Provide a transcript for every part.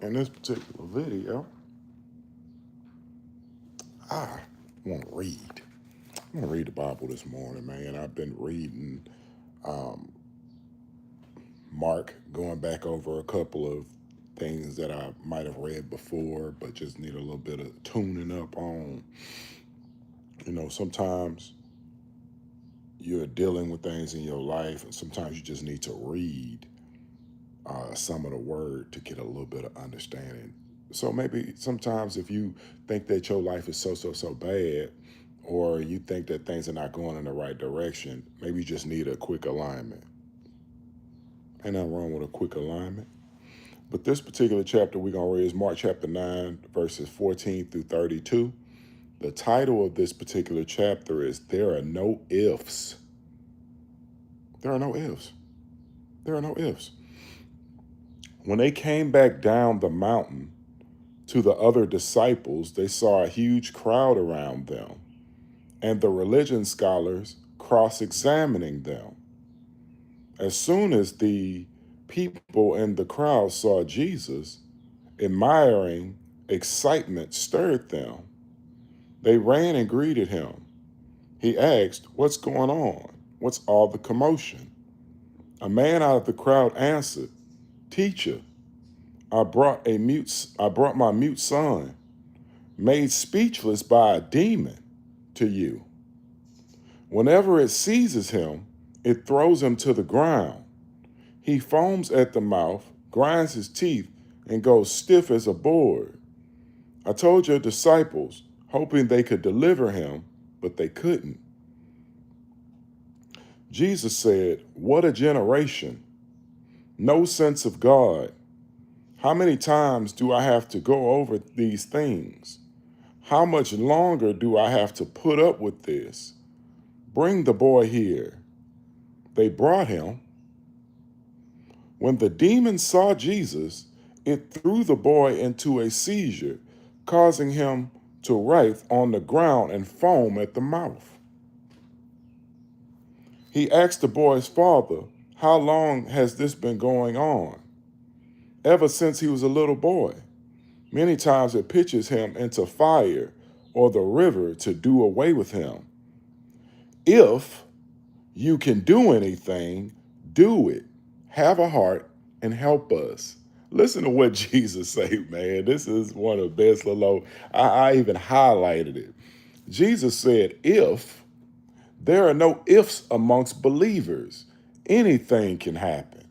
In this particular video, I want to read. I want to read the Bible this morning, man. I've been reading Mark, going back over a couple of things that I might have read before, but just need a little bit of tuning up on. Sometimes you're dealing with things in your life, and sometimes you just need to read some of the word to get a little bit of understanding. So maybe sometimes if you think that your life is so bad, or you think that things are not going in the right direction, maybe you just need a quick alignment. Ain't nothing wrong with a quick alignment. But this particular chapter we're going to read is Mark chapter 9, verses 14 through 32. The title of this particular chapter is There Are No Ifs. There are no ifs. There are no ifs. When they came back down the mountain to the other disciples, they saw a huge crowd around them, and the religion scholars cross-examining them. As soon as the people in the crowd saw Jesus, admiring excitement stirred them. They ran and greeted him. He asked, "What's going on? What's all the commotion?" A man out of the crowd answered, "Teacher, I brought my mute son, made speechless by a demon, to you. Whenever it seizes him, it throws him to the ground. He foams at the mouth, grinds his teeth, and goes stiff as a board. I told your disciples, hoping they could deliver him, but they couldn't." Jesus said, "What a generation! No sense of God. How many times do I have to go over these things? How much longer do I have to put up with this? Bring the boy here." They brought him. When the demon saw Jesus, it threw the boy into a seizure, causing him to writhe on the ground and foam at the mouth. He asked the boy's father, "How long has this been going on?" "Ever since he was a little boy. Many times it pitches him into fire or the river to do away with him. If you can do anything, do it. Have a heart and help us." Listen to what Jesus said, man. This is one of the best little, I even highlighted it. Jesus said, if there are no ifs amongst believers, anything can happen.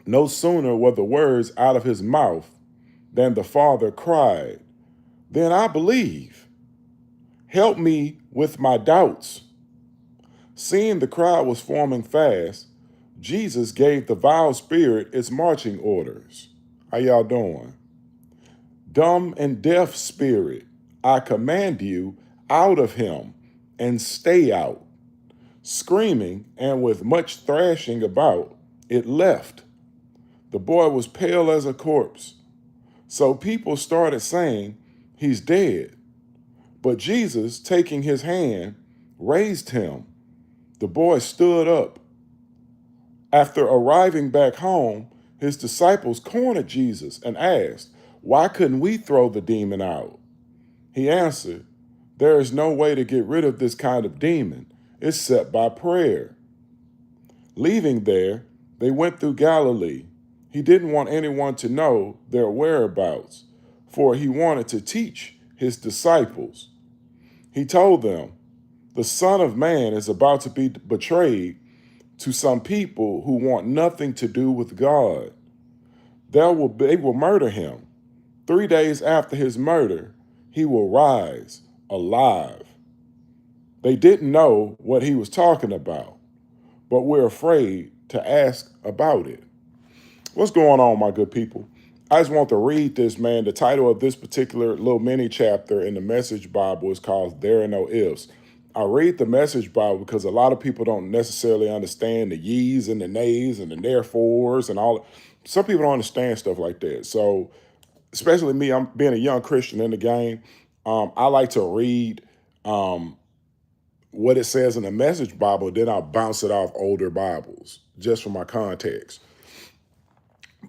No sooner were the words out of his mouth than the Father cried, "Then I believe. Help me with my doubts." Seeing the crowd was forming fast, Jesus gave the vile spirit its marching orders. How y'all doing? "Dumb and deaf spirit, I command you out of him and stay out." Screaming and with much thrashing about, it left. The boy was pale as a corpse. So people started saying, "He's dead." But Jesus, taking his hand, raised him. The boy stood up. After arriving back home, his disciples cornered Jesus and asked, "Why couldn't we throw the demon out?" He answered, "There is no way to get rid of this kind of demon except by prayer." Leaving there, they went through Galilee. He didn't want anyone to know their whereabouts, for he wanted to teach his disciples. He told them, "The Son of Man is about to be betrayed to some people who want nothing to do with God. They will murder him. 3 days after his murder, he will rise alive." They didn't know what he was talking about, but we're afraid to ask about it. What's going on, my good people? I just want to read this, man. The title of this particular little mini chapter in the Message Bible is called There Are No Ifs. I read the Message Bible because a lot of people don't necessarily understand the ye's and the nays and the therefores and all. Some people don't understand stuff like that. So, especially me, I'm being a young Christian in the game. I like to read what it says in the Message Bible, then I'll bounce it off older Bibles just for my context.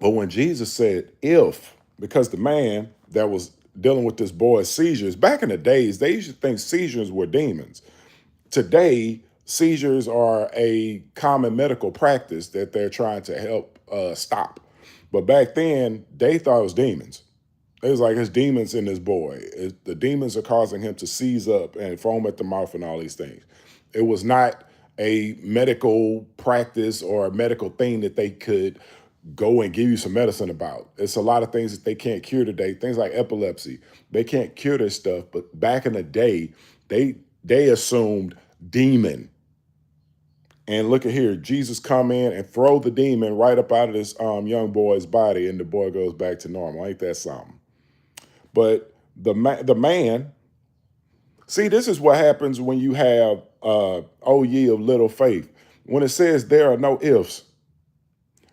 But when Jesus said, if, because the man that was dealing with this boy's seizures, back in the days, they used to think seizures were demons. Today, seizures are a common medical practice that they're trying to help stop. But back then, they thought it was demons. It was like, it's demons in this boy. The demons are causing him to seize up and foam at the mouth and all these things. It was not a medical practice or a medical thing that they could go and give you some medicine about. It's a lot of things that they can't cure today. Things like epilepsy, they can't cure this stuff. But back in the day, they assumed demon. And look at here, Jesus come in and throw the demon right up out of this young boy's body, and the boy goes back to normal. Ain't that something? But the man, see, this is what happens when you have "O ye of little faith." When it says there are no ifs.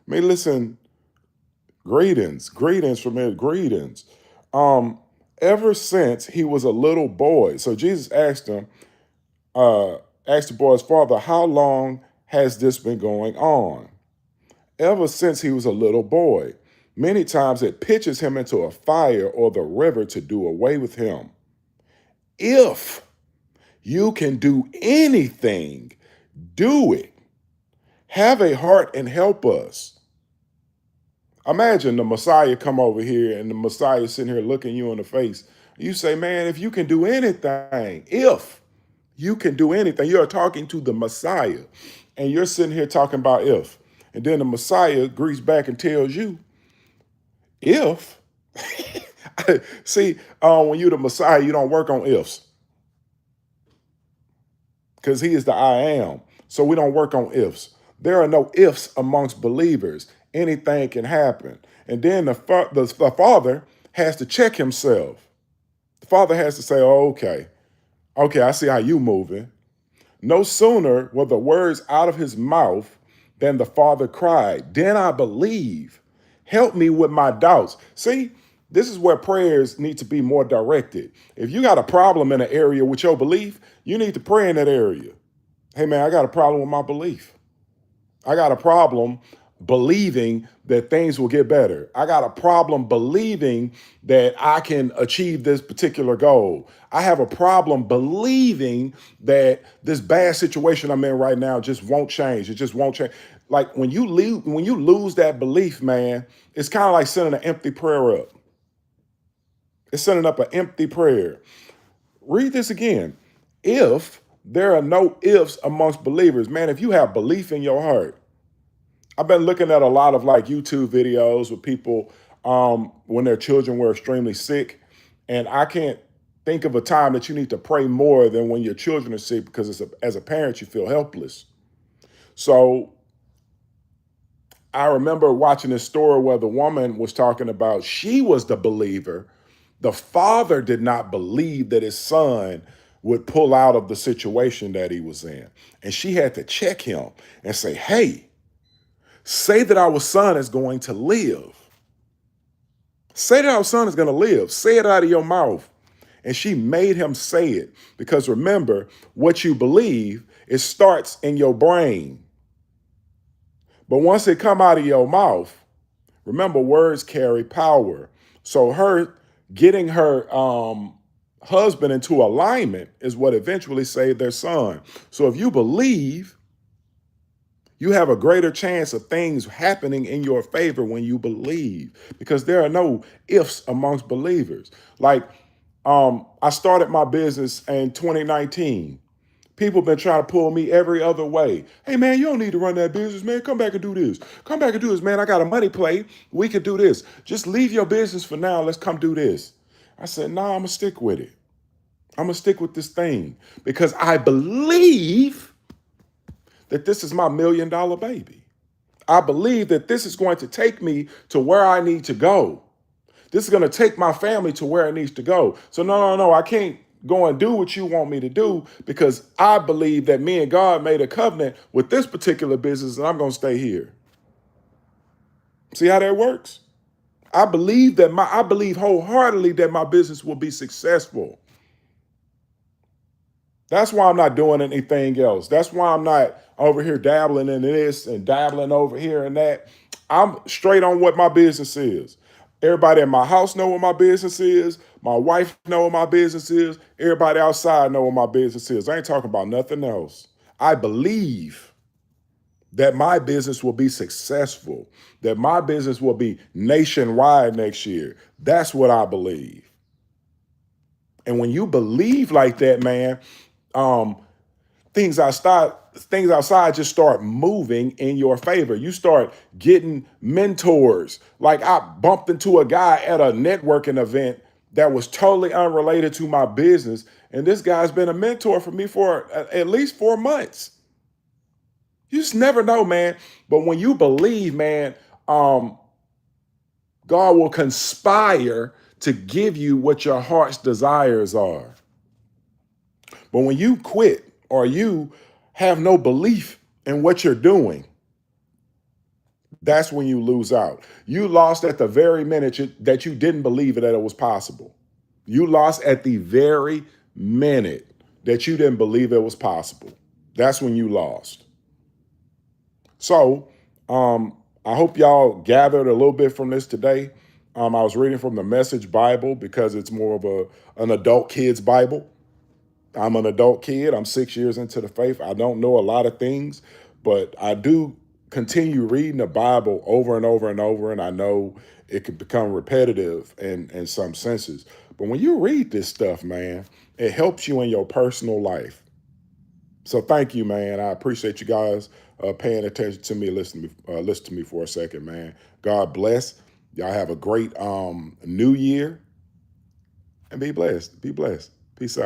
I mean, listen, greetings from here, greetings. Ever since he was a little boy, so Jesus asked him, asked the boy's father, how long has this been going on? Ever since he was a little boy. Many times it pitches him into a fire or the river to do away with him. If you can do anything, do it. Have a heart and help us. Imagine the Messiah come over here and the Messiah sitting here looking you in the face. You say, man, if you can do anything, if you can do anything, you're talking to the Messiah and you're sitting here talking about if. And then the Messiah greets back and tells you, if. See, when you're the Messiah, you don't work on ifs. Because he is the I am. So we don't work on ifs. There are no ifs amongst believers. Anything can happen. And then the father has to check himself. The father has to say, oh, okay, I see how you moving. No sooner were the words out of his mouth than the father cried, then I believe. Help me with my doubts. See, this is where prayers need to be more directed. If you got a problem in an area with your belief, you need to pray in that area. Hey, man, I got a problem with my belief. I got a problem believing that things will get better. I got a problem believing that I can achieve this particular goal. I have a problem believing that this bad situation I'm in right now just won't change. It just won't change. Like when you lose that belief, man, it's kind of like sending an empty prayer up. It's sending up an empty prayer. Read this again. If there are no ifs amongst believers, man, if you have belief in your heart, I've been looking at a lot of like YouTube videos with people when their children were extremely sick. And I can't think of a time that you need to pray more than when your children are sick, because as a parent, you feel helpless. So I remember watching this story where the woman was talking about she was the believer. The father did not believe that his son would pull out of the situation that he was in. And she had to check him and say, hey, say that our son is going to live. Say that our son is going to live. Say it out of your mouth. And she made him say it, because remember, what you believe, it starts in your brain. But once it come out of your mouth, remember, words carry power. So her getting her husband into alignment is what eventually saved their son. So if you believe, you have a greater chance of things happening in your favor when you believe, because there are no ifs amongst believers. Like I started my business in 2019. People been trying to pull me every other way. Hey, man, you don't need to run that business, man. Come back and do this. Come back and do this, man. I got a money play. We could do this. Just leave your business for now. Let's come do this. I said, nah, I'm going to stick with it. I'm going to stick with this thing because I believe that this is my $1 million baby. I believe that this is going to take me to where I need to go. This is going to take my family to where it needs to go. So no, I can't go and do what you want me to do, because I believe that me and God made a covenant with this particular business and I'm going to stay here. See how that works? I believe wholeheartedly that my business will be successful. That's why I'm not doing anything else. That's why I'm not over here dabbling in this and dabbling over here and that. I'm straight on what my business is. Everybody in my house know what my business is. My wife know what my business is. Everybody outside know what my business is. I ain't talking about nothing else. I believe that my business will be successful, that my business will be nationwide next year. That's what I believe. And when you believe like that, man, um, things outside just start moving in your favor. You start getting mentors. Like I bumped into a guy at a networking event that was totally unrelated to my business, and this guy's been a mentor for me for at least 4 months. You just never know, man. But when you believe, man, um, God will conspire to give you what your heart's desires are. But when you quit or you have no belief in what you're doing, that's when you lose out. You lost at the very minute that you didn't believe that it was possible. You lost at the very minute that you didn't believe it was possible. That's when you lost. So, I hope y'all gathered a little bit from this today. I was reading from the Message Bible because it's more of an adult kid's Bible. I'm an adult kid. I'm 6 years into the faith. I don't know a lot of things, but I do continue reading the Bible over and over and over. And I know it can become repetitive in some senses. But when you read this stuff, man, it helps you in your personal life. So thank you, man. I appreciate you guys paying attention to me, listen to me for a second, man. God bless. Y'all have a great new year and be blessed. Be blessed. Peace out.